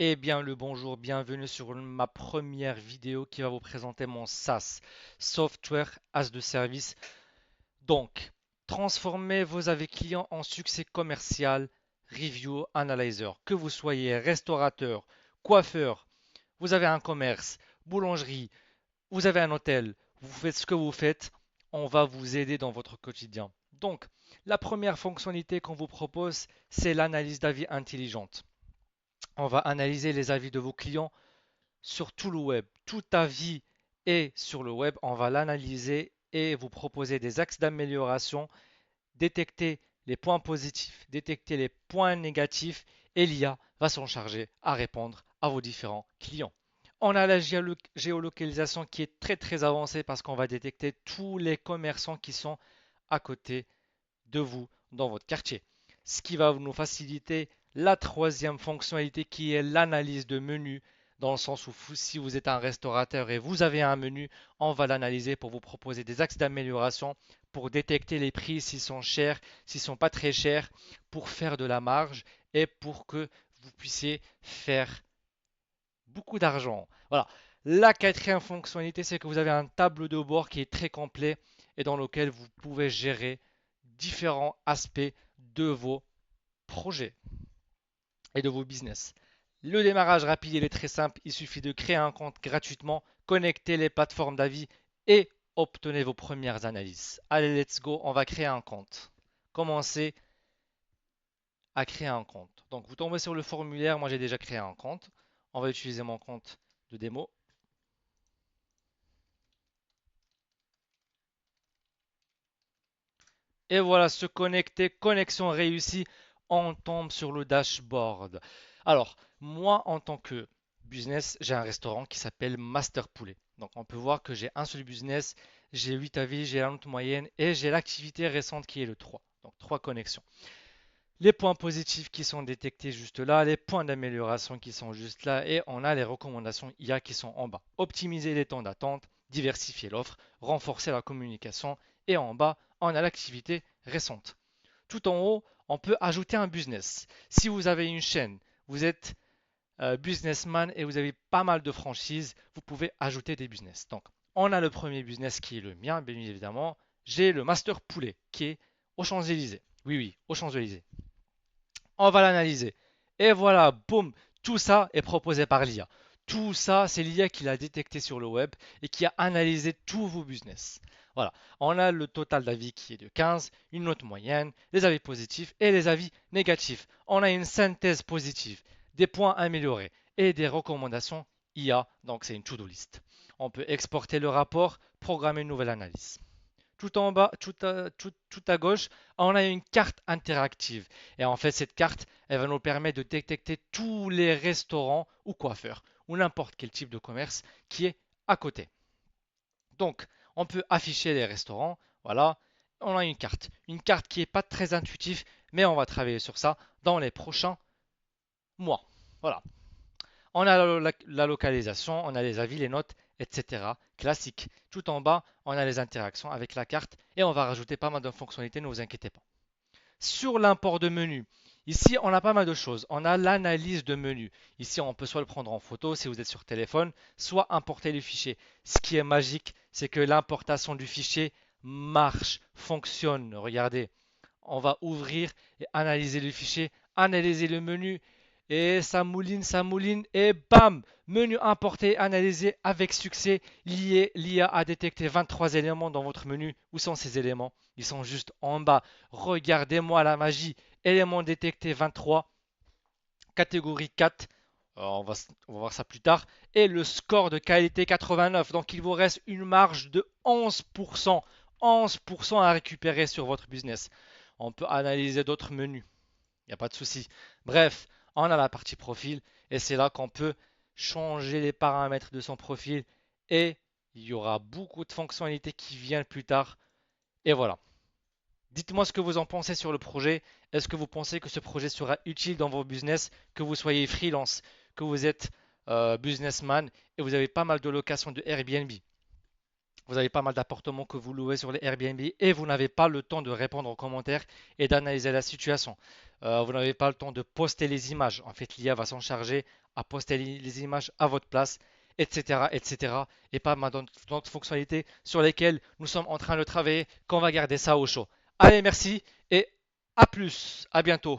Eh bien le bonjour, bienvenue sur ma première vidéo qui va vous présenter mon SaaS, Software as a Service. Donc, transformez vos avis clients en succès commercial, Review Analyzer. Que vous soyez restaurateur, coiffeur, vous avez un commerce, boulangerie, vous avez un hôtel, vous faites ce que vous faites, on va vous aider dans votre quotidien. Donc, la première fonctionnalité qu'on vous propose, c'est l'analyse d'avis intelligente. On va analyser les avis de vos clients sur tout le web. Tout avis est sur le web. On va l'analyser et vous proposer des axes d'amélioration, détecter les points positifs, détecter les points négatifs et l'IA va s'en charger à répondre à vos différents clients. On a la géolocalisation qui est très avancée parce qu'on va détecter tous les commerçants qui sont à côté de vous dans votre quartier. Ce qui va nous faciliter la troisième fonctionnalité qui est l'analyse de menu, dans le sens où si vous êtes un restaurateur et vous avez un menu, on va l'analyser pour vous proposer des axes d'amélioration, pour détecter les prix s'ils sont chers, s'ils sont pas très chers, pour faire de la marge et pour que vous puissiez faire beaucoup d'argent. Voilà. La quatrième fonctionnalité, c'est que vous avez un tableau de bord qui est très complet et dans lequel vous pouvez gérer différents aspects de vos projets et de vos business. Le démarrage rapide, il est très simple. Il suffit de créer un compte gratuitement, connecter les plateformes d'avis et obtenez vos premières analyses. Allez, let's go, on va créer un compte. Commencez à créer un compte. Donc, vous tombez sur le formulaire. Moi, j'ai déjà créé un compte. On va utiliser mon compte de démo. Et voilà, se connecter, connexion réussie, on tombe sur le dashboard. Alors, moi, en tant que business, j'ai un restaurant qui s'appelle Master Poulet. Donc, on peut voir que j'ai un seul business, j'ai 8 avis, j'ai la note moyenne et j'ai l'activité récente qui est le 3. Donc, 3 connexions. Les points positifs qui sont détectés juste là, les points d'amélioration qui sont juste là et on a les recommandations IA qui sont en bas. Optimiser les temps d'attente, diversifier l'offre, renforcer la communication et en bas, on a l'activité récente. Tout en haut, on peut ajouter un business. Si vous avez une chaîne, vous êtes businessman et vous avez pas mal de franchises, vous pouvez ajouter des business. Donc, on a le premier business qui est le mien, bien évidemment. J'ai le Master Poulet qui est aux Champs-Élysées. Oui, oui, aux Champs-Élysées. On va l'analyser. Et voilà, boum, tout ça est proposé par l'IA. Tout ça, c'est l'IA qui l'a détecté sur le web et qui a analysé tous vos business. Voilà, on a le total d'avis qui est de 15, une note moyenne, les avis positifs et les avis négatifs. On a une synthèse positive, des points améliorés et des recommandations IA, donc c'est une to-do list. On peut exporter le rapport, programmer une nouvelle analyse. Tout en bas, tout à gauche, on a une carte interactive. Et en fait, cette carte, elle va nous permettre de détecter tous les restaurants ou coiffeurs ou n'importe quel type de commerce qui est à côté. Donc, on peut afficher les restaurants. Voilà, on a une carte. Une carte qui n'est pas très intuitive, mais on va travailler sur ça dans les prochains mois. Voilà. On a la localisation, on a les avis, les notes, etc. Classique. Tout en bas, on a les interactions avec la carte et on va rajouter pas mal de fonctionnalités, ne vous inquiétez pas. Sur l'import de menu, ici on a pas mal de choses. On a l'analyse de menu. Ici on peut soit le prendre en photo si vous êtes sur téléphone, soit importer le fichier. Ce qui est magique, c'est que l'importation du fichier marche, fonctionne. Regardez, on va ouvrir et analyser le fichier, analyser le menu et ça mouline et bam, menu importé, analysé avec succès. L'IA a détecté 23 éléments dans votre menu. Où sont ces éléments? Ils sont juste en bas. Regardez-moi la magie. Éléments détectés 23, catégorie 4. On va voir ça plus tard. Et le score de qualité 89. Donc il vous reste une marge de 11%. 11% à récupérer sur votre business. On peut analyser d'autres menus. Il n'y a pas de souci. Bref, on a la partie profil et c'est là qu'on peut changer les paramètres de son profil et il y aura beaucoup de fonctionnalités qui viennent plus tard. Et voilà. Dites-moi ce que vous en pensez sur le projet. Est-ce que vous pensez que ce projet sera utile dans vos business, que vous soyez freelance, que vous êtes businessman et vous avez pas mal de locations de Airbnb? Vous avez pas mal d'appartements que vous louez sur les Airbnb et vous n'avez pas le temps de répondre aux commentaires et d'analyser la situation. Vous n'avez pas le temps de poster les images. En fait, l'IA va s'en charger à poster les images à votre place, etc., etc. Et pas mal d'autres fonctionnalités sur lesquelles nous sommes en train de travailler, qu'on va garder ça au chaud. Allez, merci et à plus, à bientôt.